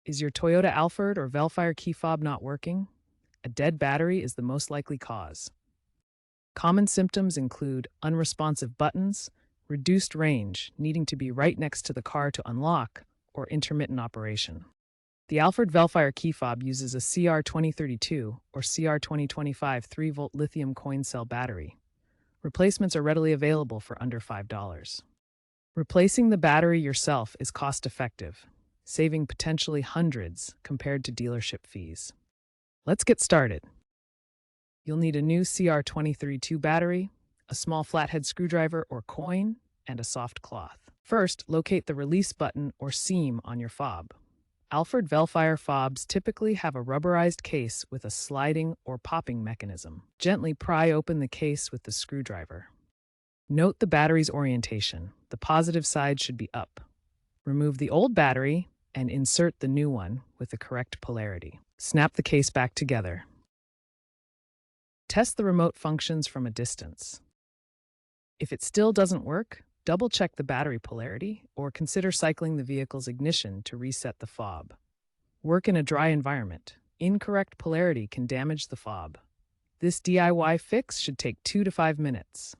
Is your Toyota Alphard or Vellfire key fob not working? A dead battery is the most likely cause. Common symptoms include unresponsive buttons, reduced range, needing to be right next to the car to unlock, or intermittent operation. The Alphard Vellfire key fob uses a CR2032 or CR2025 3-volt lithium coin cell battery. Replacements are readily available for under $5. Replacing the battery yourself is cost-effective, saving potentially hundreds compared to dealership fees. Let's get started. You'll need a new CR2032 battery, a small flathead screwdriver or coin, and a soft cloth. First, locate the release button or seam on your fob. Alphard Vellfire fobs typically have a rubberized case with a sliding or popping mechanism. Gently pry open the case with the screwdriver. Note the battery's orientation. The positive side should be up. Remove the old battery and insert the new one with the correct polarity. Snap the case back together. Test the remote functions from a distance. If it still doesn't work, double-check the battery polarity or consider cycling the vehicle's ignition to reset the fob. Work in a dry environment. Incorrect polarity can damage the fob. This DIY fix should take 2 to 5 minutes.